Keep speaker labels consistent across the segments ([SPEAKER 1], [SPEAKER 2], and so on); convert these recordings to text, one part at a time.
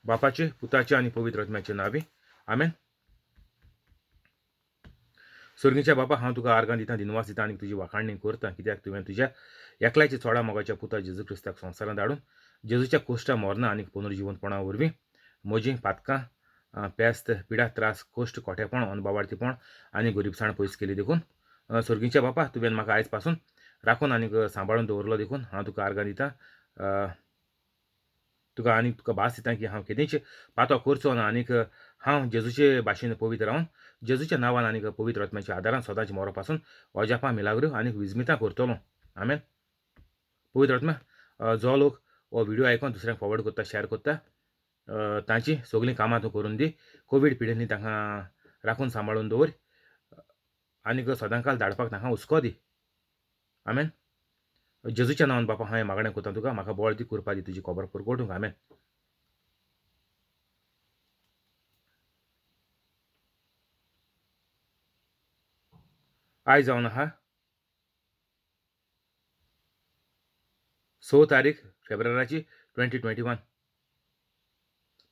[SPEAKER 1] बापाचे, पुताचे आणि पवित्र आत्म्याचे नावे आमेन. स्वर्गीच्या बापा, हांव तुका आर्गां दिता, दिनवास दिता आनी तुजी वाखाणणी करता, कित्याक तुवें तुज्या एकल्याच्या चोडा मोगाच्या पुता जेजू क्रिस्ताक संवसारांत धाडून जेजूच्या कोश्टा मरणा आनी पुनर्जिवंतपणा वरवीं म्हजीं पातकां, पेस्त, पिडा, त्रास, कोश्ट, खोटेपण, अनबावार्थीपण आनी गरीबसाण पयस केली देखून स्वर्गीच्या बापा, तुवें म्हाका आयज पासून राखून आनीक सांबाळून दवरलो देखून हांव तुका आर्गां दिता. तुका भास दिता की हांव केदींच पातो करचो ना आनीक हांव जेजूचे भाशेन पवित्र रावन जेजूच्या नांवान आनीक पवित्र आत्म्याच्या आदारान सदांच मोरो पासून ओजापां मिलाग्र्यो आनीक विजमितां करतलो. आमेन. पवित्र आत्मा, जो लोक हो व्हिडिओ आयकून दुसऱ्यांक फॉरवर्ड करता, शेअर करता, तांची सगळीं कामां तूं करून दी. कोवीड पिडेंनी तांकां राखून सांबाळून दवर आनीक सदांकाल धाडपाक तांकां हुस्को दी. आमेन. जेजूच्या नांवान बापा हांव हें मागणें करता तुका, म्हाका बळ दी, कृपा दी, तुजी खबर परगटूंक. आमेन. आयज जावन आहा 6 तारीख फेब्रुवारीची 2021.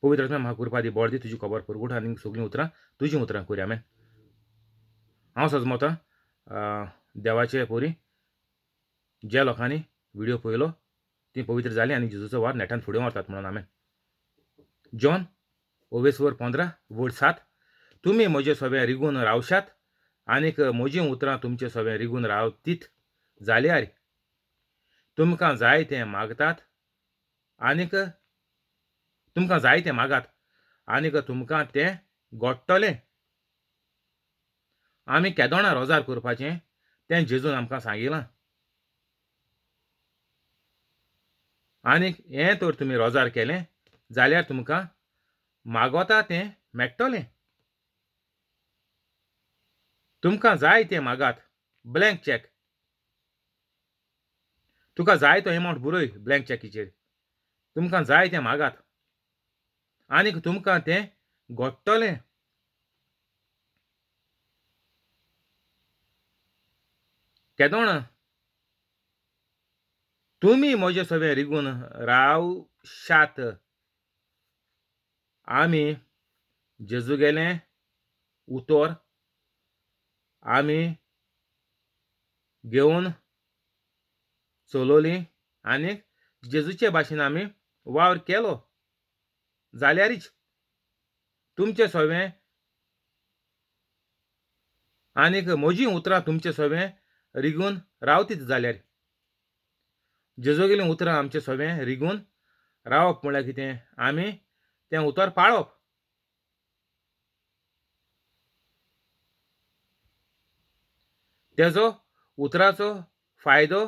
[SPEAKER 1] पवित्र आत्मा म्हाका कृपा दी, बळ दी, तुजी खबर परगट आनीक सगळीं उतरां तुजीं उतरां कर. आमेन. हांव सजमोतां देवाचे पोरी ज्या लोकांनी व्हिडिओ पळयलो ती पवित्र जाली आनी जेजूचो वार नेटान फुडें व्हरतात म्हणून. आमेन. जॉन 15:7 तुमी म्हजें सवें रिगून रावशात आनीक म्हजीं उतरां तुमचें सवें रिगून रावतीत जाल्यार तुमकां जाय तें मागतात आनीक तुमकां जाय तें मागात आनीक तुमकां तें घडटलें. आमी केदोणां रोजार करपाचें तें जेजून आमकां सांगिलां आनीक हें तर तुमी रोजार केलें जाल्यार तुमकां मागोता तें मेळटलें. तुमकां जाय तें मागात. Blank check. तुका जाय तो एमावंट बरय ब्लँक चॅकीचेर. तुमकां जाय तें मागात आनीक तुमकां तें घडटलें. केदोण तुमी म्हजें सवें रिगून रावशात. आमी जेजू गेलें उतर आमी घेवन चलोवलीं आनीक जेजूचे भाशेन आमी वावर केलो जाल्यारच तुमचें सवें आनीक म्हजीं उतरां तुमचें सवें रिगून रावतीत जाल्यार जेजू गेलीं उतरां आमचें सवें रिगून रावप म्हळ्यार कितें? आमी तें उतर पाळप. तेजो उतराचो फायदो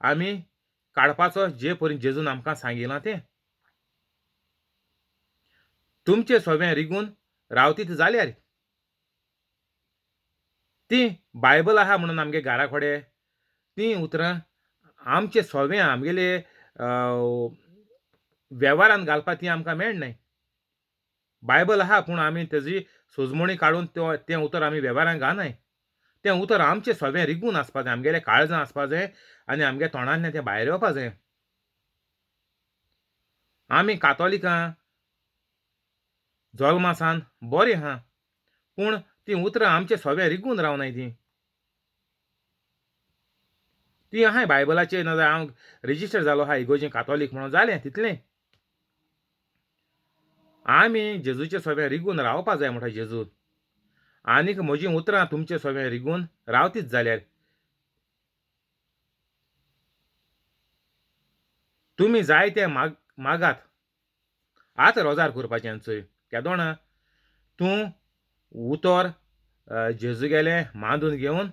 [SPEAKER 1] आमी काडपाचो जे परेन जेजून आमकां सांगिलां तें. तुमचें सवें रिगून रावतीत जाल्यार ती बायबल आहा म्हणून आमगे घरा कडेन ती उतरां आमचें सवें आमगेले वेव्हारान घालपाक ती आमकां मेळनाय. बायबल आहा पूण आमी तेजी सोजमणी काडून तें उतर आमी वेव्हारांत घालनाय. तें उतर आमचें सवें रिगून आसपा जाय, आमगेलें काळजां आसपा जाय आनी आमगे तोंडांतल्यान तें भायर येवपा जाय. आमी कातोलिकां जल्मासान बरीं आहा पूण तीं उतरां आमचें सवें रिगून रावनाय. ती आहाय बायबलाचेर, नाजाल्यार हांव रेजिस्टर जालो आहा इगोर्जेन कातोलीक म्हणून, जालें तितलें. आमी जेजूचें सवें रिगून रावपा जाय म्हणटा जेजून आनीक म्हजीं उतरां तुमचें सवें रिगून रावतीत जाल्यार तुमी जाय तें मागात. आतां रोजार करपाचें चोय केदोण तूं उतर जेजू गेलें मांदून घेवन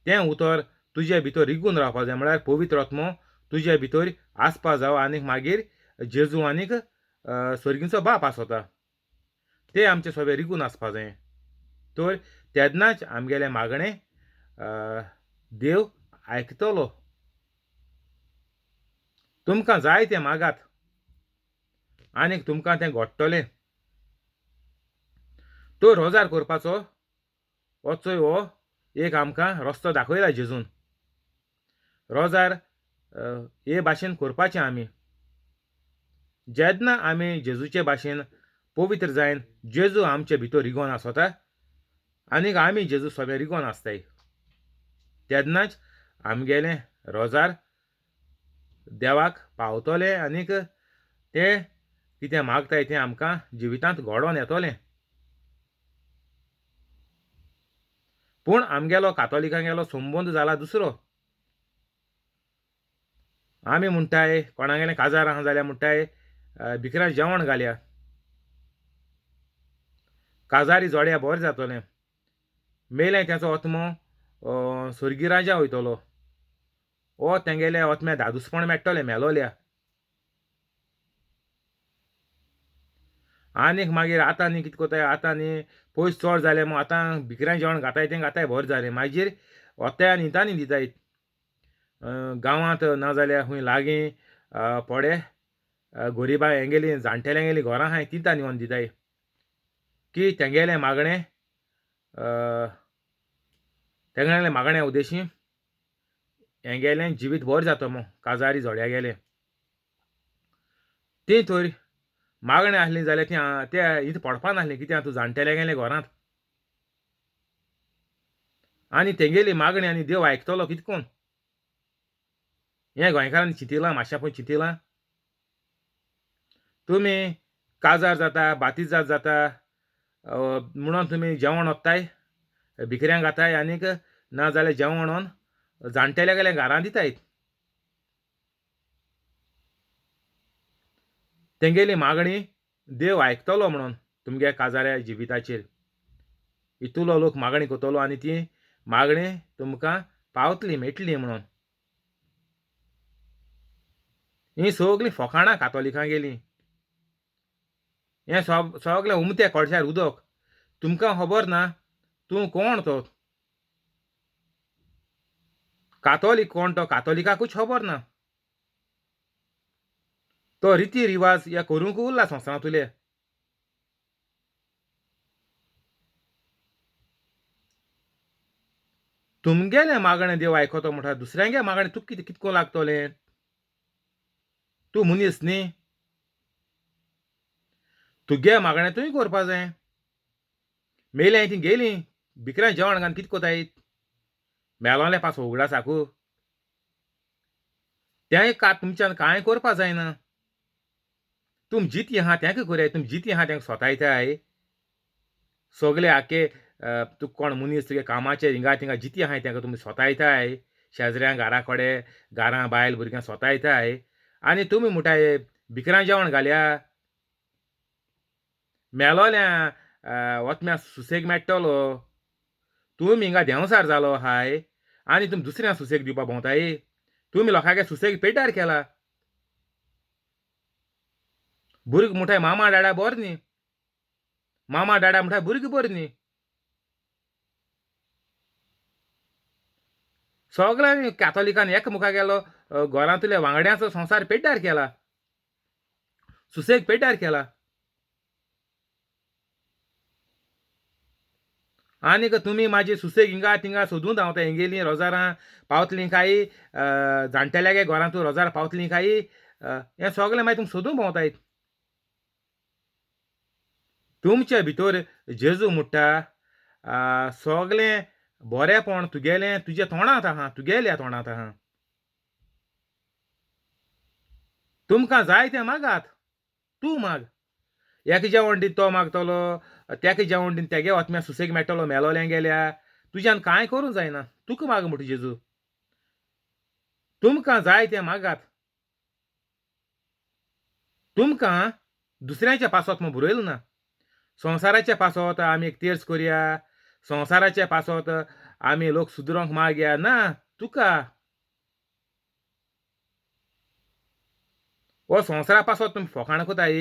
[SPEAKER 1] तें उतर तुजे भितर रिगून रावपा जाय. म्हळ्यार पवित्र आत्मो तुजे भितर आसपा जावो आनीक मागीर जेजू आनीक स्वर्गीचो बाप आसता तें आमचें सवें रिगून आसपा जाय. तर तेन्नाच आमगेलें मागणें देव आयकतलो. तुमकां जाय तें मागात आनीक तुमकां तें घडटलें. तो रोजार करपाचो हो चोय हो एक आमकां रस्तो दाखयला जेजून. रोजार हे भाशेन करपाचें आमी. जेन्ना आमी जेजूचे भाशेन पवित्र जायन जेजू आमचे भितर रिगोन आसता आनीक आमी जेजू सोबे रिगोन आसताय तेन्नाच आमगेलें रोजार देवाक पावतलें आनीक तें कितें मागताय तें आमकां जिवितांत घडोवन येतलें. पूण आमगेलो कातोलिकांगेलो संबंद जाला दुसरो. आमी म्हणटाय कोणागेलें काजार आहा जाल्यार म्हणटाय भिकऱ्यां जेवण घालया, काजारी जोड्या बरें जातलें, मेलें तेचो आत्मो स्वर्गी राज्या वयतलो, वो तेंगेले आत्म्या धादोसपण मेळटलें मेलोल्या. आनीक मागीर आतां न्ही कितें कोताय आतां न्ही पयस चड जालें म्हूण आतां भिकऱ्यां जेवण घाताय तें घाताय बरें जालें मागीर ओत्या आनी हितांनी दिताय गांवांत नाजाल्यार खूंय लागीं थोडे गोरिबां हेंगेलीं जाणटेल्यांगेलीं घरां आहाय तितां व्होन दिताय की तेंगेलें मागणें तेंगेलें मागण्या उद्देशी हेंगेलें जिवीत बरें जाता म्हूण काजारी जोड्या गेलें तीं तर मागणें आसलीं जाल्यार ती तें हित पडपा नासलीं कित्याक तूं जाणटेल्यांगेलें घरांत आनी तेंगेली मागणी आनी देव आयकतलो कितें कोन्न. हें गोंयकारांनी चिंतिलां मातशें पळय चिंतिलां. तुमी काजार जाता बातिजाद जाता म्हणून तुमी जेवण ओत्ताय भिकऱ्यांक घाताय आनीक नाजाल्यार जेवण व्हरून जाणटेल्यागेल्या घरां दिताय. तेंगेली मागणी देव आयकतलो म्हणून तुमगे काजाऱ्या जिविताचेर इतुलो लोक मागणी कोतलो आनी ती मागणी तुमकां पावतली मेळटली म्हणून. हीं सगलीं फकाणां कातोलिकांगेलीं. हें सगलें उमतें कोळशार उदक. तुमकां खबर ना तूं कोण तो. कातोलीक कोण तो कातोलिकाकूच खबर ना. तो रिती रिवाज हे करूंक उरला संवसारांतुले. तुमगेलें मागणें देव आयकतो म्हणटा दुसऱ्यांगे मागणें तुका कितें कितको लागतलें. तूं मनीस न्ही. तुगे मागणें तुवें करपा जाय. मेलीं तीं गेलीं भिकऱ्यां जेवण घालन कितें कोताय मेलोलें पास उगडासाकू तें तुमच्यान कांय करपा जायना. तुम जितें आहा तेंक कोराय तुम जितें आहा तेंक सोतायताय सगळे आख्खे तुका कोण मनीस तुगे कामाचेर हिंगा थिंगा जितें आहाय तेंका तुमी सोतायताय शेजऱ्यां घरा कडेन घरां बायल भुरग्यां सोतायताय आनी तुमी म्हणटाय भिकऱ्यां जेवण घालया मेलोल्या ओतम्या सुसेग मेळटलो. तुमी हिंगा देंवसार जालो आहाय आनी तुमी दुसऱ्यांक सुसेग दिवपा भोंवताय. तुमी लोकांगे सुसेग पेड्ड्यार केला. भुरगीं म्हणटाय मामा डाडा बरें न्ही. मामा डाडा म्हणटाय भुरगीं बरीं न्ही. सगळ्यांनी कॅथोलिकान एकामुखागेलो घरांतल्या वांगड्याचो संवसार पेड्ड्यार केला. सुसेग पेड्ड्यार केला. आनीक तुमी म्हाजी सुसेग हिंगा थिंगा सोदूं धांवताय हेंगेलीं रोजारां पावतलीं काय जाणटेल्यागे घरांत तूं रोजार पावतलीं काय हें सगळें मागीर तुमी सोदूं भोंवतायत. तुमचे भितर जेजू म्हणटा सगलें बरेंपण तुगेलें तुज्या तोंडांत आहा तुगेल्या तोंडांत आहा. तुमकां जाय तें मागात. तूं माग. एक जेवण दीत तो मागतलो तेका जेवण दीन तेगे ओतम्या सुसेग मेळटलो मेलोलें गेल्या तुज्यान कांय करूं जायना. तुका माग म्हणटा जेजू. तुमकां जाय तें मागात. तुमकां दुसऱ्याच्या पासत म्हूण बरयलो ना. संवसाराच्या पासत आमी एक तेर्स करया संवसाराच्या पासत आमी लोक सुदरोंक मागया ना तुका. हो संवसारा पासत तुमी फकाणां कोताय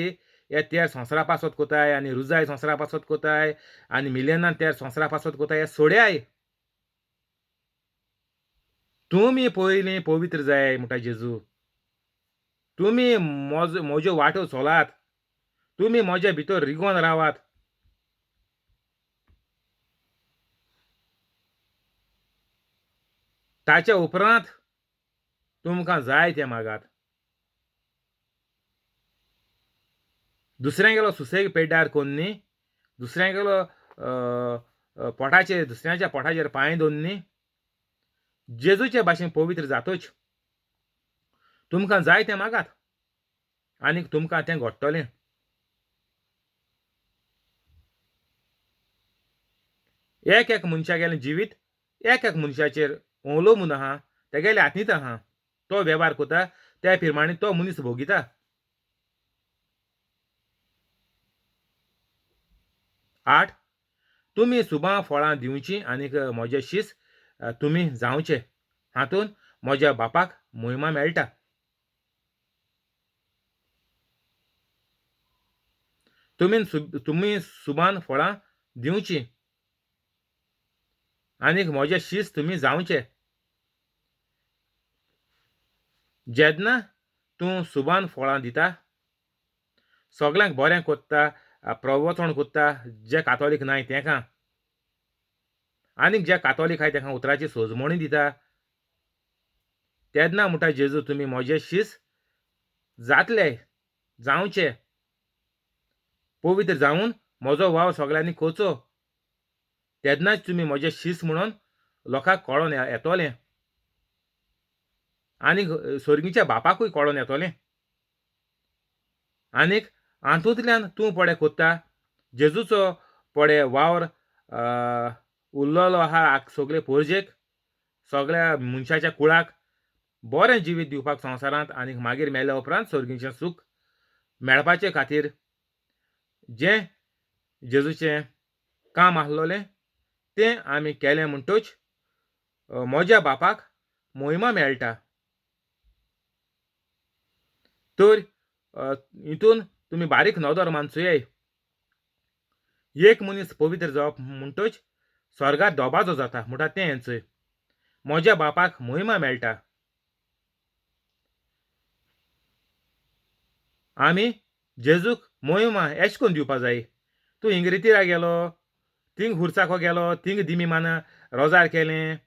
[SPEAKER 1] हे तेर संवसारा पासत कोताय आनी रुजाय संवसारा पासत कोताय आनी मिलियनान तेर संवसारा पासत कोताय हे सोड्याय. तुमी पयलीं पवित्र जाय म्हणटा जेजू. तुमी म्हज्यो वाटो चलात. तुमी म्हजे भितर रिगोन रावात. ताच्या उपरांत तुमकां जाय तें मागात. दुसऱ्यांगेलो सुसेग पेड्ड्यार कोन्न न्ही, दुसऱ्यांगेलो पोटाचेर दुसऱ्याच्या पोटाचेर पांय दवरून न्ही, जेजूचे भाशेन पवित्र जातोच तुमकां जाय तें मागात आनीक तुमकां तें घडटलें. एक मनशागेलें जिवीत एक मनशाचेर अवलंबून आहा, तेगेल्या हातींत आहा. तो वेव्हार कोता त्या प्रमाणे तो मनीस भोगिता. 8 तुमी सुबां फळां दिवचीं आनीक म्हजें शीस तुमी जावचें. हातूंत म्हज्या बापाक महिमा मेळटा. तुमी सुबान फळां दिवचीं आनीक म्हजें शीस तुमी जावचें. जेन्ना तूं सुबान फळां दिता, सगल्यांक बरें कोत्ता, प्रवचन कोत्ता, जे कातोलीक नाय तेंकां, आनीक जे कातोलीक आहाय तेंकां उतराची सोजमणी दिता, तेन्ना म्हणटा जेजू तुमी म्हजें शीस जातले, जावचें, पवित्र जावन म्हजो वाव सगल्यांनी कोचो. तेन्नाच तुमी म्हजें शीस म्हणून लोकांक कळोन येतोलें आनीक सर्गीच्या बापाकूय कळोन येतोलें. आनीक हातूंतल्यान तूं पळय कोत्ता जेजूचो पळय वावर उरलोलो आहा सगळे पोरजेक, सगळ्या मनशाच्या कुळाक बरें जिवीत दिवपाक संवसारांत आनीक मागीर मेल्या उपरांत सर्गीचें सूख मेळपाचे खातीर जें जेजूचें काम आसलोलें तें आमी केलें म्हणटच म्हज्या बापाक महिमा मेळटा. तर हितून तुमी बारीक नदर मानसुये. एक मनीस पवित्र जावप म्हणटच स्वर्गांत दोबाजो जाता म्हणटा तें हेंचय. म्हज्या बापाक महिमा मेळटा. आमी जेजूक महिमा एश कोन्न दिवपा जाय. तूं इंग्रितीरा गेलो, थिंग हुर्साको गेलो, थिंग दिमी मान रोजार केलें,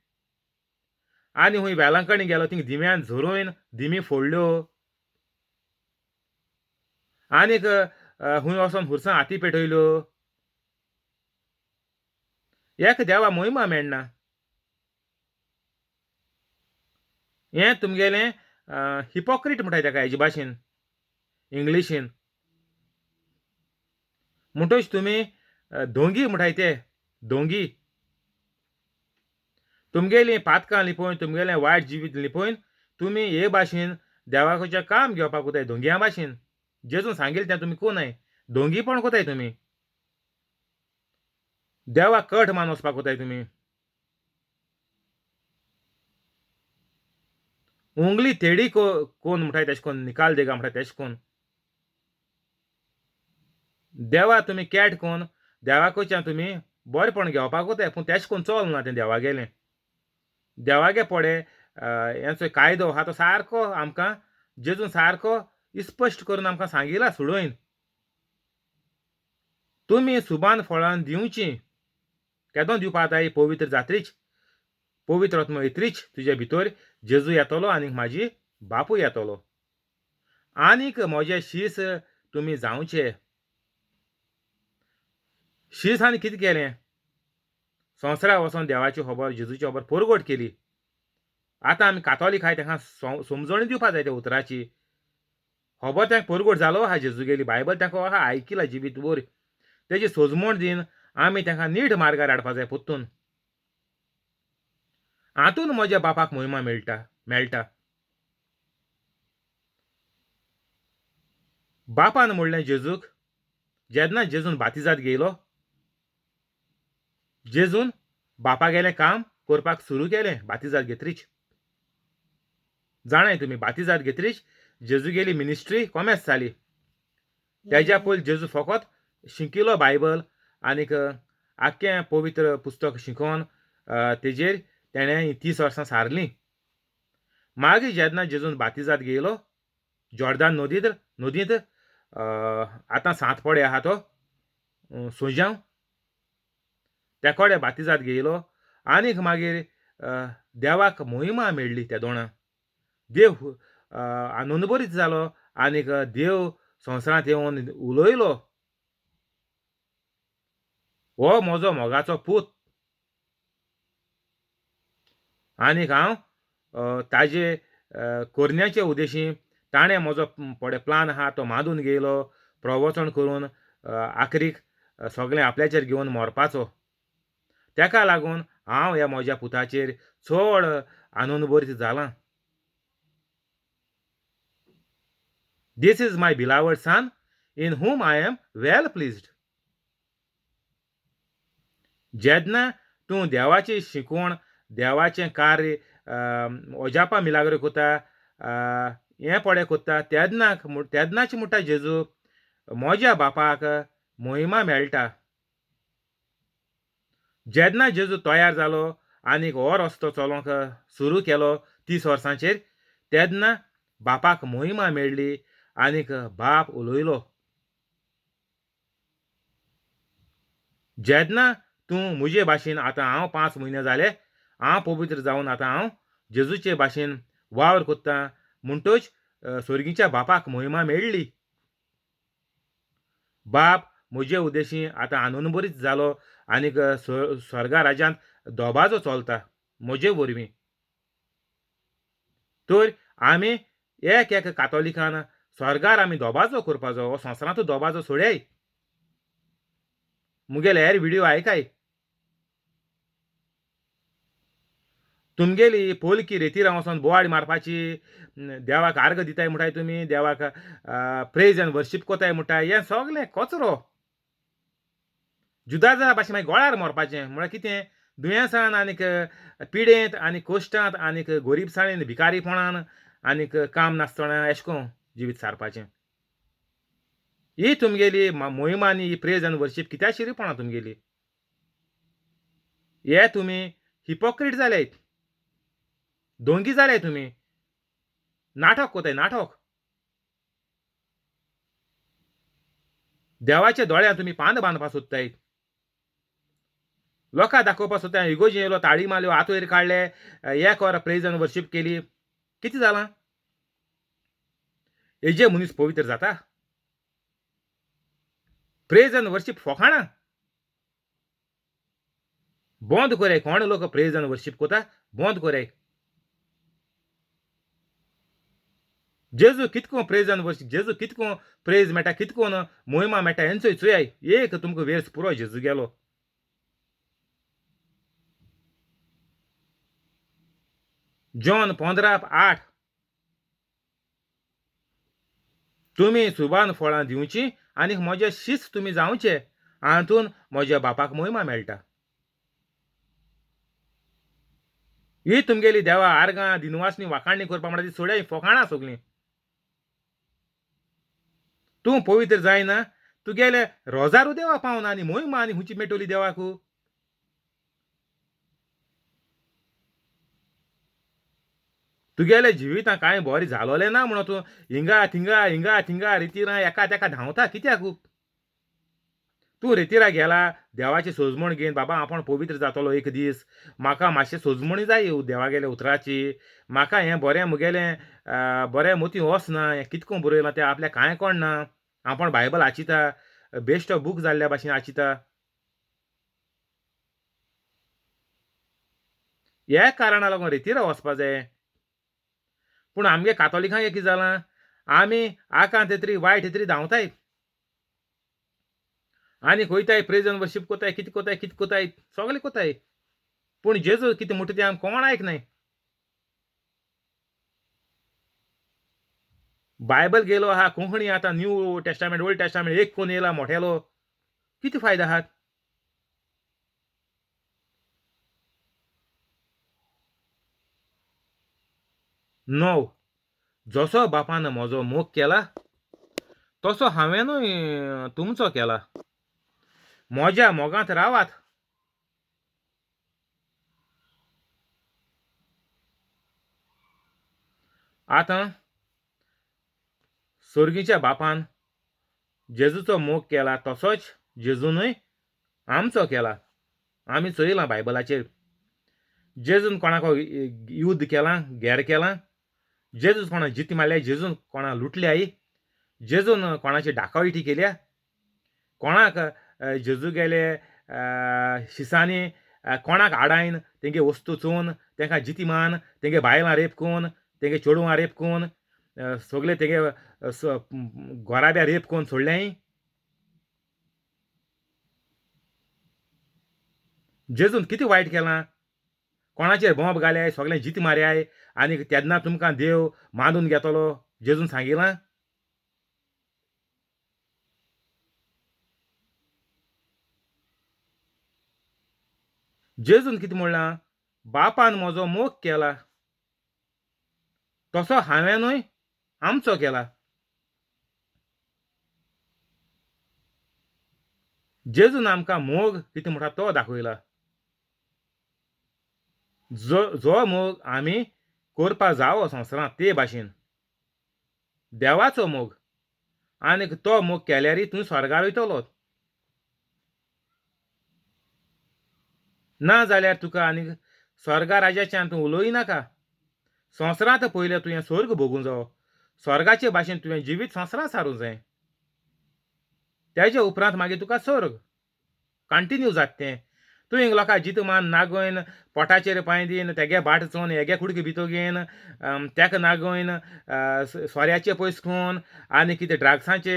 [SPEAKER 1] आनी खूंय वेलांकणी गेलो, थिंग दिम्यान झरोवन दिमी फोडल्यो, आनीक खूंय वचोन हुर्सां हाती पेटयल्यो, एक देवा महिमा मेळना. हें तुमगेलें हिपोक्रीट म्हणटाय तेका हेजे भाशेन इंग्लिशीन. म्हणटच तुमी दोंगी म्हणटाय ते दोंगी. तुमगेलीं पातकां लिपोवन तुमगेलें वायट जिवीत लिपोवन तुमी हे भाशेन देवाचें काम घेवपाक कोताय दोंगया भाशेन. जेजून सांगिल्लें तें तुमी कोनाय, दोंगीपण कोताय तुमी. देवाक कट मान वचपाक कोताय तुमी. उंगली तेडी कोन म्हणटाय तेशें कोन्न निकाल देगा म्हणटाय तेशें कोन्न. देवा तुमी केट कोन्न देवाकडच्यान तुमी बरेंपण घेवपाक कोताय, पूण तेशें कोन्न चलना तें देवागेलें. देवागे पळय हेंचो कायदो आहा तो सारको आमकां जेजून सारको इस्पश्ट करून आमकां सांगिला सुडोवन. तुमी सुबान फळां दिवचीं. केदों दिवपा जाताय? पवित्र जात्रीच, पवित्र आत्मा येतरीच तुजे भितर जेजू येतलो आनीक म्हाजी बापूय येतलो. आनीक म्हजें शीस तुमी जावचें. शीस हांवें कितें केलें? संवसाराक वचोन देवाची खबर जेजूची खबर परगट केली. आतां आमी कातोलीक आहाय तेंकां समजणी दिवपा जाय त्या उतराची. खबर तेंकां परगट जालो आहा जेजूगेली बायबल तेंकां आहा आयकिला जिवीतभर. तेजी सोजमण दिन आमी तेंकां नीट मार्गार हाडपा जाय पोत्तून. हातून म्हज्या बापाक महिमा मेळटा. बापान म्हणलें जेजूक, जेन्ना जेजून बातिजात गेलो, जेजून बापागेलें काम करपाक सुरू केलें बातिजात घेतरीच. जाणाय तुमी बातिजात घेतरीच जेजूगेली मिनिस्ट्री कोमेस जाली. तेज्या पयलीं जेजू फकत शिंकिलो बायबल आनीक आख्खें पवित्र पुस्तक शिकोवन तेजेर तेणें 30 वर्सां सारलीं. मागीर जेन्ना जेजून बातिजात गेलो जॉर्दान नदींत आतां सांतपडे आहा तो सोजांव ते कोडे बातिजात गेलो आनीक मागीर देवाक महिमा मेळ्ळी त्या दोणां. देव आनंदभरीत जालो आनीक देव संवसारांत येवन उलयलो, हो म्हजो मोगाचो पूत आनीक हांव ताजे करण्याचे उद्देशीं ताणें म्हजो पळय प्लान आहा तो मांडून घेयलो, प्रवचन करून आखरीक सगळें आपल्याचेर घेवन मरपाचो. तेका लागून हांव ह्या म्हज्या पुताचेर चड आनंदभरीत जालां. This is my beloved son, in whom I am well pleased. जेन्ना तूं देवाची शिकवण, देवाचें कार्य ओजापा मिलाग्रो कोता, हें पळय कोत्ता, तेन्नाच म्हणटा जेजू, म्हज्या बापाक महिमा मेळटा. जेन्ना जेजू तयार जालो आनीक हो रस्तो चलोवंक सुरू केलो 30 वर्सांचेर, तेन्ना बापाक महिमा मेळ्ळी आनीक बाप उलयलो. जेन्ना तूं म्हजे भाशेन आतां हांव 5 म्हयने जाले, हांव पवित्र जावन आतां हांव जेजूचे भाशेन वावर कोत्तां म्हणटच स्वर्गीच्या बापाक महिमा मेळ्ळी. बाप म्हजे उद्देशीं आतां आनंदभरीत जालो आनीक स्वर्गा राज्यांत दोबाजो चलता म्हजे वरवीं. तर आमी एक कातोलिकान स्वर्गार आमी दोबाजो करपाचो, हो संवसारांतू दोबाजो सोडयाय. मुगेले हेर व्हिडिओ आयकाय. तुमगेली पोलकी रेतीर वचोन बोवाड मारपाची, देवाक आर्ग दिताय म्हणटाय तुमी, देवाक प्रेज एंड वर्शीप कोताय म्हणटाय, हें सगळें कचरो. जुदाजा भाशेन मागीर गोळार मरपाचें म्हळ्यार कितें? दुयेंसान आनीक पिडेंत आनीक कश्टांत आनीक गरीबसाणीन भिकारीपणान आनीक काम नासतना अशें करून जिवीत सारपाचें. ही तुमगेली मोहिमा आनी ही प्रेज आनी वर्शीप कित्या शिरीपणां तुमगेली? हे तुमी हिपोक्रीट जाल्यात, दोंगी जाल्याय तुमी, नाटक कोताय नाटक. देवाच्या दोळ्यान तुमी पान बांदपा सोदताय, लोकांक दाखोवपा सोदताय इगोजी येयलो, ताळी मारल्यो, हात वयर काडले, एक वर प्रेज आनी वर्शीप केली. कितें जालां? हेजे मनीस पवित्र जाता? प्रेज आनी वर्शीप फोकाणां. बंद कोराय. कोण लोक प्रेज आनी वर्शीप कोता, बंद कोराय. जेजू कितको प्रेज आनी वर्शीप, जेजू कितको प्रेज मेळटा, कितकोन मोहिमा मेळटा हेंचोय चोयाय. एक तुमकां वेर्स पुरो जेजू गेलो. जॉन 15:8 तुमी सुबान फळां दिवची आनीक म्हजे शिस्त तुमी जावचे, हातून म्हज्या बापाक महिमा मेळटा. ही तुमगेली देवा आर्गां दिनवासनी वाखाणणी करपा म्हणटा ती सोड्या, फोकाणां सगळीं. तूं पवित्र जायना, तुगेले रोजारू देवा पावना आनी मोहिमा आनी हुंची मेटोली देवाकू. तुगेले जिवितां कांय बरें जालोलें ना म्हणून तूं हिंगा थिंगा रितीरां एका तेका धांवता कित्याक? तूं रितीरा गेला देवाची सोजमण घेवन, बाबा आपूण पवित्र जातलो एक दीस, म्हाका मातशें सोजमणी जाय देवागेल्या उतराची, म्हाका हें बरें मुगेलें बरें मोती वचना, हें कितको बरयलां तें आपल्याक कांय कळना, आपूण बायबल आचिता, बेश्टो बूक जाल्ल्या भाशेन आचिता. ह्या कारणाक लागून रितीरा वचपा जाय. पूण आमगे कातोलिकांक कितें जालां? आमी आकां तेतरी वायट तेतरी धांवताय आनीक वयताय प्रेज आनी वर्शीप कोताय, कितें कोताय, सगळें कोताय. पूण जेजू कितें म्हणटा तें आमी कोण आयकनाय. बायबल गेलो आहा, कोंकणी आतां न्यू टेस्टामेंट, ओल्ड टेस्टामेंट एक कोन्न येयला मोठेलो. कितें फायदो आहा? णव, जसो बापान म्हजो मोग केला, तसो हांवेनूय तुमचो केला. म्हज्या मोगांत रावात. आतां स्वर्गीच्या बापान जेजूचो मोग केला, तसोच जेजूनय आमचो केला. आमी चोयलां बायबलाचेर. जेजून कोणाक युध्द केलां, घेर केलां. जेजून कोणा जिती मारल्या, जेजून कोणा लुटल्याय. जेजून कोणाची डाकावटी केल्या? कोणाक जेजू गेले शिसांनी कोणाक आडायन तेंगे वस्तू चोवन तांकां जितीमान तेंगे बायलां रेप कोन्न तेंगे चेडवां रेप कोन्न सगळे तेगे घोराब्या रेप कोन्न सोडलें? जेजून कितें वायट केलां? कोणाचेर बॉम्ब घाल्याय, सगळें जीत मारयाय आनी तेन्ना तुमकां देव मानून घेतलो जेजून सांगिलां? जेजून कितें म्हणलां? बापान म्हजो मोग केला तसो हांवेनूय आमचो केला. जेजून आमकां मोग कितें म्हणटा तो दाखयला. जो मोग आमी करपा जावो संवसारांत ते भाशेन देवाचो मोग आनीक तो मोग केल्यारय तूं स्वर्गार वयतलो. ना जाल्यार तुका आनीक स्वर्गा राज्याच्यान तूं उलोवं नाका. संवसारांत पयलें तुवें स्वर्ग भोगूंक जायो. स्वर्गाचे भाशेन तुवें जिवीत संवसारांत सारूंक जाय. तेज्या उपरांत मागीर तुका स्वर्ग कंटिन्यू जाता तें. तूं हिंग लोकां जित मान नागोयन पोटाचेर पांय दीन तेगे बाट चोवन हेगे कुडके भितर घेवन तेका नागोयन सोऱ्याचे पयस खावन आनी कितें ड्रग्सांचे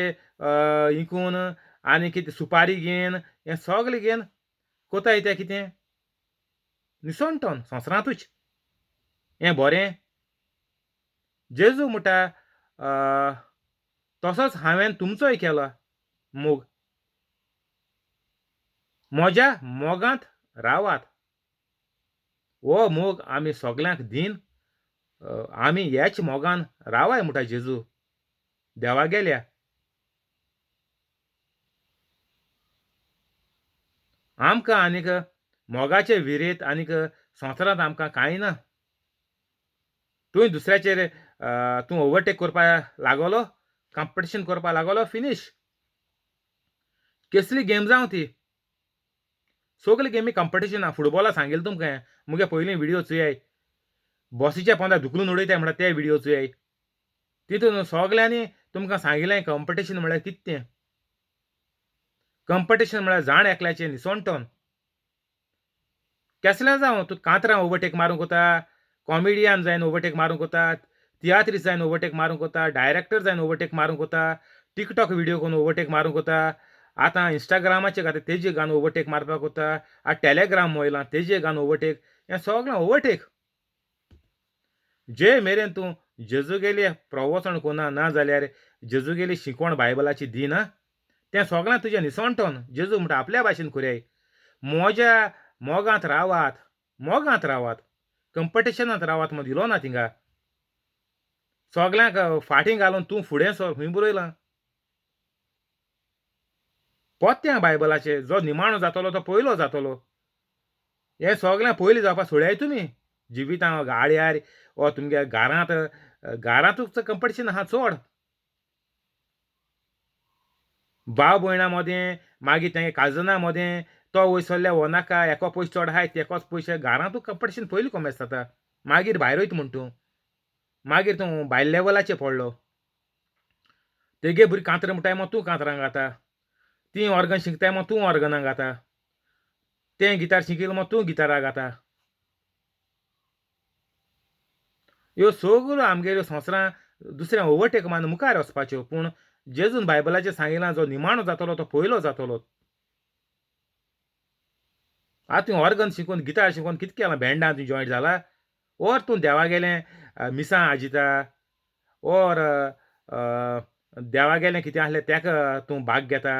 [SPEAKER 1] इंकून आनी कितें सुपारी घेवन हें सगलें घेवन कोताय तें कितें निसोणटोन संवसारांतूच. हें बरें? जेजू म्हणटा तसोच हांवें तुमचोय केला मोग. म्हज्या मोगांत रावात. हो मोग आमी सगल्यांक दीन आमी हेच मोगान रावाय म्हणटा जेजू देवा गेल्या. आमकां आनीक मोगाचे विरेत आनीक संवसारांत आमकां कांय ना. तुवें दुसऱ्याचेर तूं ओवरटेक करपा लागलो, कॉम्पिटिशन करपा लागलो, फिनीश. कसली गेम जावं ती. सगळे गेमी कॉम्पिटिशन आहा. फुटबॉला सांगिल्लें तुमकां हांवें मुगे पयलीं व्हिडियो चोयाय. बॉसीच्या पोंदा धुकलून उडयताय म्हणटा ते व्हिडियो चोयाय. तितून सगल्यांनी तुमकां सांगिल्लें कॉम्पिटिशन म्हळ्यार कितें तें. कॉम्पिटिशन म्हळ्यार जाण एकल्याचें निसोणटोन. केसलें जावं तूं कांतरां ओवरटेक मारूंक कोता, कॉमेडियन जायन ओवरटेक मारूंक कोता, तियात्रीस्ट जायन ओवरटेक मारूंक कोता, डायरेक्टर जायन ओवरटेक मारूंक कोता, टिकटॉक व्हिडियो करून ओवरटेक मारूंक कोता. आतां इंस्टाग्रामाचेर घाता तेजेर घालून ओवरटेक मारपाक कोता. टेलेग्राम वयलां तेजेर घालून ओवरटेक. हें सगळें ओवरटेक. जे मेरेन तूं जेजूगेली प्रवचन कोन्ना ना जाल्यार जेजूगेली शिकवण बायबलाची दिना तें सगळें तुजें निसोणटोन जेजू म्हणटा आपल्या भाशेन कोरयाय. म्हज्या मोगांत रावात, मोगांत रावात. कॉम्पिटिशनांत रावात म्हूण दिलो ना थिंगा. सगल्यांक फाटीं घालून तूं फुडें सर खंय बरयलां. पोत्त्या बायबलाचें जो निमाणो जातलो तो पयलो जातलो. हें सगळें पयलीं जावपा सोड्याय तुमी. जिवितां गाड्यार वो तुमगे घरांतूच कॉम्पिटिशन आहा चड. भाव भयणां मोदें मागीर तेंगे काजनां मोदें तो वयसरल्या हो नाका हेको पयशे चड आहाय तेकोच पयशे घरांतूच कॉम्पिटिशन पयलीं कोमेस जाता. मागीर भायर वयता म्हूण तूं. मागीर तूं भायल्या लेवलाचेर पडलो. तेगे बरी कांतरां म्हणटाय म्हूण तूं कांतरां घाता. तीं ऑर्गन शिकताय म्हूण तूं ऑर्गनां घाता. तें गिटार शिकिल्लो म्हूण तूं गिटाराक घाता. ह्यो सगल्यो आमगेल्यो संवसारां दुसऱ्या ओवरटेक मारून मुखार वचपाच्यो. पूण जेजून बायबलाचेर सांगिलां जो निमाणो जातलो तो पयलो जातलो. आतां तूं ऑर्गन शिकून गिटार शिकून कितें केलां बँडांत तूं जॉयंट जाला? ओर तूं देवागेलें मिसां आजिता ओर देवागेलें कितें आहलें तेका तूं भाग घेता.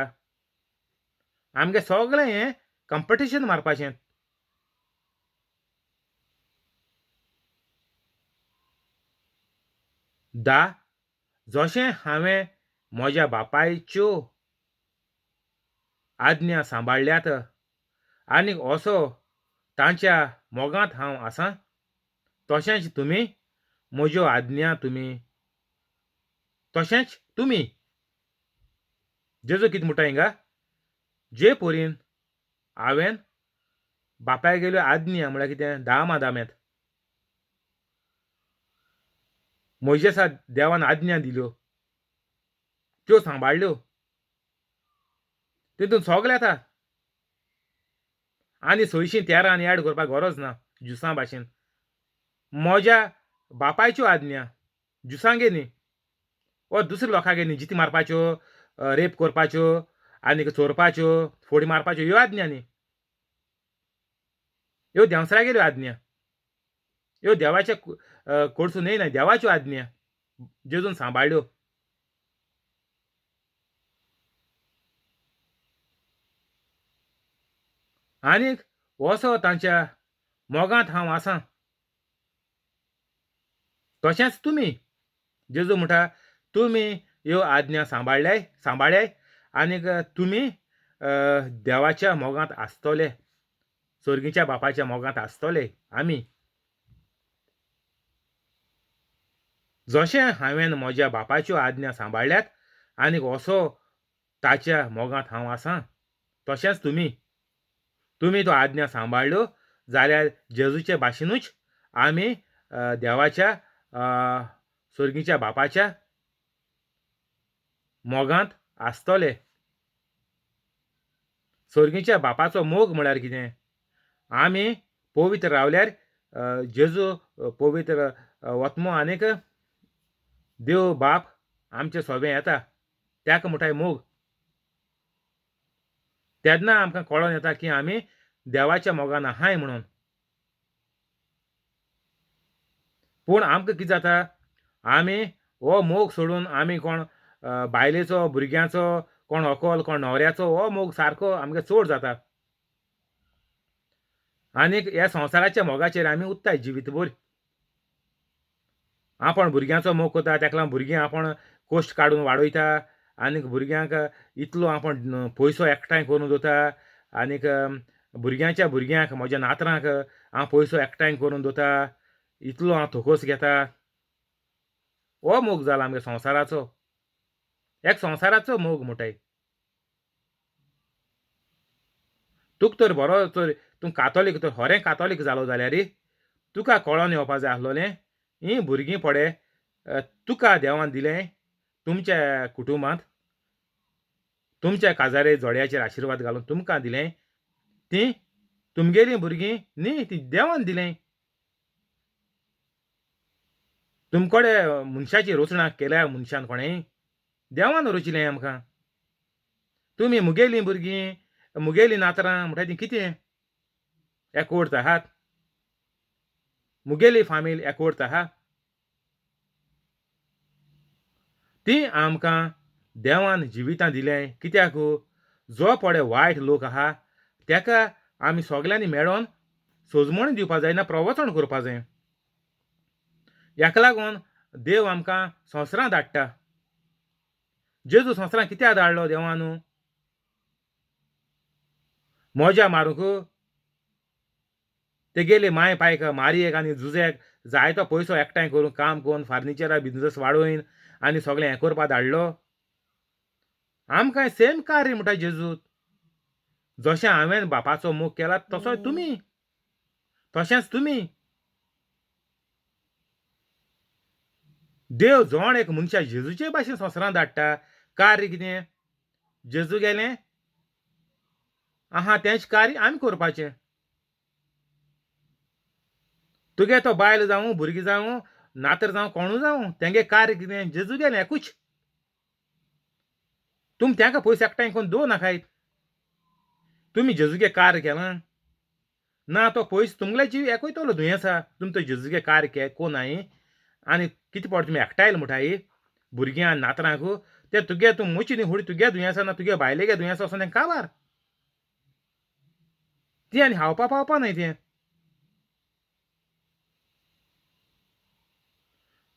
[SPEAKER 1] आमगे सगळें हें कॉम्पिटिशन मारपाचें. जशें हांवें म्हज्या बापायच्यो आज्ञा सांबाळल्यात आनीक असो तांच्या मोगांत हांव आसां तशेंच तुमी म्हज्यो आज्ञा तशेंच तुमी. जेजू कितें म्हणटा हिंगा? जे परीन हांवें बापायगेल्यो आज्ञा म्हळ्यार कितें 10 मादामेंत मोइजेसा देवान आज्ञा दिल्यो त्यो सांबाळल्यो तितून सगळे येता आनी 613 ऍड करपाक गरज ना ज्युसां भाशेन म्हज्या बापायच्यो आज्ञा ज्युसांगे न्ही वा दुसऱ्या लोकांगे न्ही जिती मारपाच्यो रेप करपाच्यो आनीक चोरपाच्यो फोडी मारपाच्यो ह्यो आज्ञा न्ही ह्यो देंवसरा गेल्यो आज्ञा ह्यो देवाचे कडसून येयना देवाच्यो आज्ञा जेजून सांबाळल्यो आनीक असो तांच्या मोगांत हांव आसां तशेंच तुमी जेजू म्हणटा तुमी ह्यो आज्ञा सांबाळ्याय आनीक तुमी देवाच्या मोगांत आसतले सर्गीच्या बापाच्या मोगांत आसतले आमी जशें हांवें म्हज्या बापाच्यो आज्ञा सांबाळ्ळ्यात आनीक असो ताच्या मोगांत हांव आसां तशेंच तुमी तो आज्ञा सांबाळ्ळ्यो जाल्यार जेजूचे भाशेनूच आमी देवाच्या सर्गीच्या बापाच्या मोगांत आसतले सर्गीच्या बापाचो मोग म्हळ्यार कितें आमी पवित्र रावल्यार जेजू पवित्र वत्मो आनीक देव बाप आमचे सोबे येता त्याक म्हणटाय मोग तेन्ना आमकां कळोन येता की आमी देवाच्या मोगान आहाय म्हणून पूण आमकां कितें जाता आमी हो मोग सोडून आमी कोण बायलेचो भुरग्याचो कोण व्हंकल कोण न्हवऱ्याचो हो मोग सारको आमकां चड जाता आनीक ह्या संवसाराच्या मोगाचेर आमी उत्ताय जिवीतभर आपण भुरग्यांचो मोग करता तेका लागून भुरगीं आपण कोश्ट काडून वाडयता आनीक भुरग्यांक इतलो आपण पयसो एकठांय करून दवरता आनीक भुरग्यांच्या भुरग्यांक म्हज्या नातरांक हांव पयसो एकठांय करून दवरता इतलो हांव थोकोस घेता हो मोग जाला आमगे संवसाराचो एक संवसाराचो मोग म्हणटाय तुका तर बरो तर तूं कातोलीक तर खरें कातोलीक जालो जाल्यार तुका कळोन येवपा जाय आसलोलें हीं भुरगीं पळय तुका देवान दिलें तुमच्या कुटुंबांत तुमच्या काजारे जोड्याचेर आशिर्वाद घालून तुमकां दिलें तीं तुमगेलीं भुरगीं न्ही ती देवान दिलें तुमकोडे मनशाची रचना केल्या मनशान कोणें देवान रचिलें आमकां तुमी मुगेलीं भुरगीं मुगेलीं नातरां म्हणटा तीं कितें एकवट आहात मुगेली फामील एकवट आहा ती आमकां देवान जिवितां दिलें कित्याक जो पळय वायट लोक आहा तेका आमी सगल्यांनी मेळोन सोजमण दिवपा जाय ना प्रवचन करपा जाय हेका लागून देव आमकां संवसारांत धाडटा जेजू संवसारांत कित्याक धाडलो देवान मोज्या मारूंक तेगेले माय पायक मारयेक आनी झुजेक जायतो पयसो एकठांय करून काम करून फर्निचरा बिजनस वाडोवन आनी सगळें हें करपा धाडलो आमकां सेम कार्य म्हणटा जेजूत जशें हांवें बापाचो मोग केला तसोय तुमी तशेंच तुमी देव जोण एक मनशा जेजूचे भाशेन संवसारांत धाडटा कार्य कितें जेजू गेलें आहा तेंच कार्य आमी करपाचें तुगे तो बायल जावं भुरगीं जावं नातर जावं कोणूय जावं तेंगे कार्य कितें जेजू गेलें एकूच तुमी तेंकां पयस एकठांय करून दवरनाकायत तुमी जेजूगे कार्य केलां ना तो पयस तुमगेले जीव एकवयतलो दुयेंसा तुमी तो जेजूगे कार्य कोनाय आनी कितें पड तुमी एकठांयल म्हणटाय भुरग्यां नातरांक ते तुगे तूं मुची न्ही हुडी तुगे दुयेंसा ना तुगे बायलेगे दुयेंसा वचोन तें काबार ती आनी हावपा पावपा न्हय तें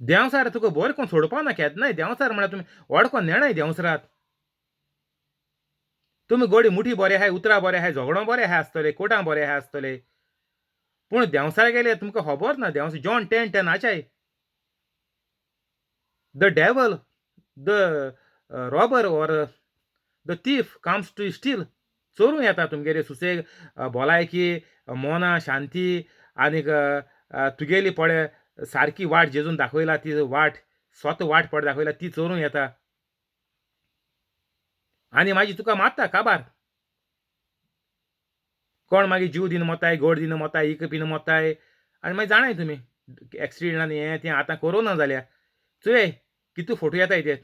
[SPEAKER 1] देंवसार तुका बरें कोण सोडपा ना केन्नाय देंवसार म्हळ्यार तुमी ओडकोन नेणाय देंवसरात तुमी गोडी मुठी बरें आहाय उतरां बरें आहाय झगडो बरें आहाय आसतले कोटां बरें आहाय आसतले पूण देंवसार गेले तुमकां खबर ना देंवस जॉन 10:10 आचाय the devil the robber or the thief comes to steal चोरूं येता तुमगेली सुसेग भलायकी मोना शांती आनीक तुगेली पळय सारकी वाट जेजून दाखयला ती वाट स्वता वाट पळय दाखयला ती चोरूं येता आनी म्हाजी तुका मात्ता काबार कोण मागीर जीव दिन मोताय गोड दिन मोताय इक पिन मोताय आनी मागीर जाणाय तुमी एक्सिडेंट आनी हें तें आतां कोरोना जाल्या चोय कितू फोटो येताय ते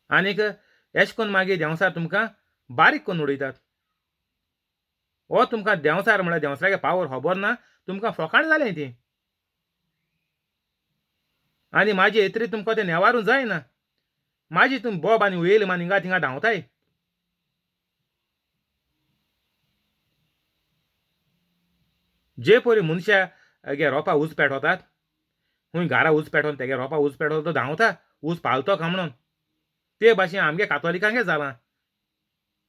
[SPEAKER 1] आनीक एश कोन्न मागीर देंवसार तुमकां बारीक करून उडयतात हो तुमकां देंवसार म्हळ्यार देंवसारागे पावर खबर ना तुमकां फकाण जालें ती आनी म्हाजी एतरी तुमकां तें नेवारूं जायना म्हाजी तुमी बोब आनी उयेल मान हिंगा थिंगा धांवताय जे परी मनशा गे रोपा उज पेटोतात खूंय घारा उज पेटोवन तेगे रोपा उज पेटोवन तो धांवता उज पावतो काय म्हणून ते भाशेन आमगे कातोलिकांगे जालां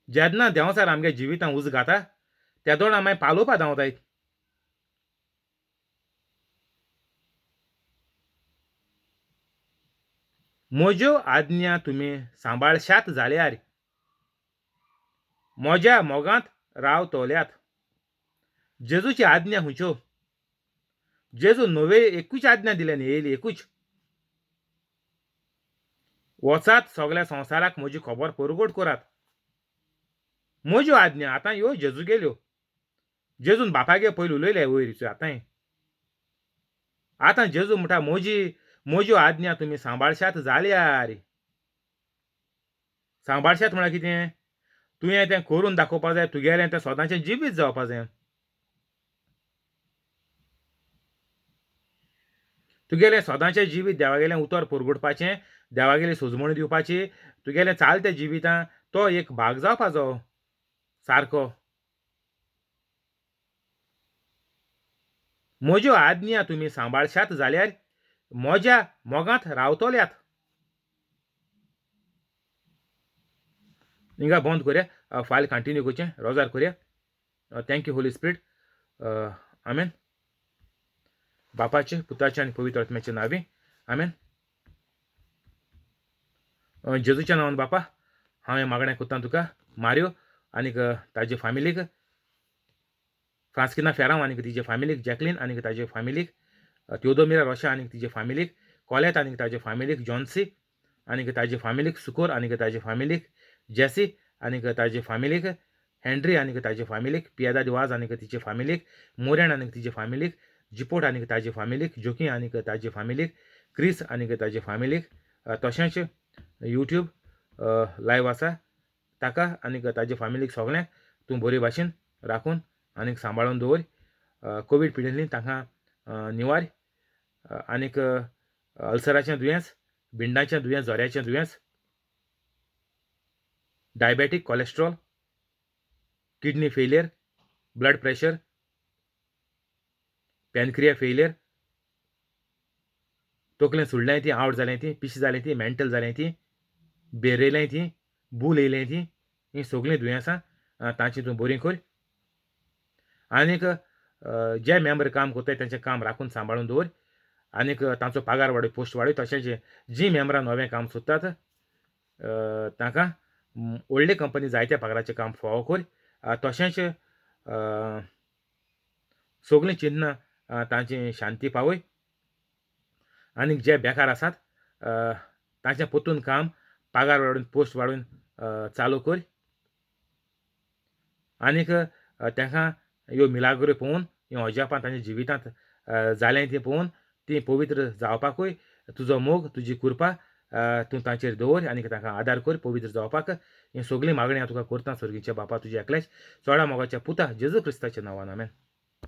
[SPEAKER 1] जेन्ना देंवसार आमगे जिवितां उज घाता तेदोण आमी पालोवपा धांवताय म्हज्यो आज्ञा तुमी सांबाळशात जाल्यार म्हज्या मोगांत रावतल्यात जेजूची आज्ञा खंयच्यो जेजू नवे एकूच आज्ञा दिल्या न्ही येयली एकूच वचात सगल्या संवसाराक म्हजी खबर परगट करात म्हज्यो आज्ञा आतां ह्यो जेजू गेल्यो जेजून बापागे पयलीं उलयले वयर आतां जेजू म्हणटा म्हज्यो आज्ञा तुमी सांबाळशात जाल्यार सांबाळशात म्हळ्यार कितें तुवें तें करून दाखोवपा जाय तुगेलें तें सदांचें जिवीत जावपा जाय तुगेलें सदांचें जिवीत देवागेलें उतर परगडपाचें देवागेली सोजमणी दिवपाची तुगेलें चालतें जिवितां तो एक भाग जावपा जायो सारको म्हज्यो आज्ञा तुमी सांबाळशात जाल्यार म्हज्या मोगांत रावतल्यात हिंगा बंद करया फायल कंटिन्यू करचें रोजार करया थँक्यू होली स्पिरीट आमेन बापाचे पुताचे आनी पवित्र आत्म्याचे नांवी आमेन जेजूच्या नांवान बापा हांव मागणें कोत्तां तुका मारियो आनीक ताजे फॅमिलीक फ्रांस्किना फेरांव आनीक तिजे फॅमिलीक जॅकलीन आनीक ताजे फॅमिलीक त्योदोमिरा रोशा आनीक तिजे फॅमिलीक कोलेत आनीक ताजे फॅमिलीक जॉन्सी आनीक ताजे फॅमिलीक सुकोर आनीक ताजे फॅमिलीक जेसी आनीक ताजे फॅमिलीक हेनरी आनीक ताजे फॅमिलीक पियादा दिवाज आनीक तिचे फॅमिलीक मोरेन आनीक तिजे फॅमिलीक जिपोट आनीक ताजे फॅमिलीक जोकी आनीक ताजे फॅमिलीक क्रिस आनीक ताजे फॅमिलीक तशेंच यूट्यूब लायव्ह आसा ताका आनीक ताजे फॅमिलीक सगळ्यांक तूं बरे भाशेन राखून आनीक सांबाळून दवर कोवीड पिडिल्लीं तांकां निवार आनीक अल्सराचें दुयेंस भिंडाचें दुयेंस जोऱ्याचें दुयेंस diabetic cholesterol kidney failure blood pressure pancreas failure तकलें सुडलें ती आवट जालें ती पिशें जालें ती मेंटल जालें ती बेरयलें ती भूल येयलें ती हीं सगळीं दुयेंसां तांची तूं बरीं कर आनीक जे मेंबर काम करताय तेंचें काम राखून सांबाळून दवर आनीक तांचो पगार वाडय पोस्ट वाडय तशेंच जीं मेंबरां नवें काम सोदतात तांकां व्हडले कंपनी जायत्या पगाराचें काम फावो कर तशेंच सगळीं चिन्नां तांची शांती पावय आनीक जे बेकार आसात तांचें पोतून काम पगार वाडून पोस्ट वाडून चालू कर आनीक तांकां ह्यो मिलाग्रो पळोवन ह्यो अजापां तांच्या जिवितांत जालें तें पळोवन तीं पवित्र जावपाकूय तुजो मोग तुजी कृपा तूं तांचेर दवर आनीक तांकां आदार कर पवित्र जावपाक ही सगळीं मागणी हांव तुका करतां सर्गीच्या बापा तुज्या एकल्याच चोडा मोगाच्या पुता जेजू क्रिस्ताच्या नांवान आमेन.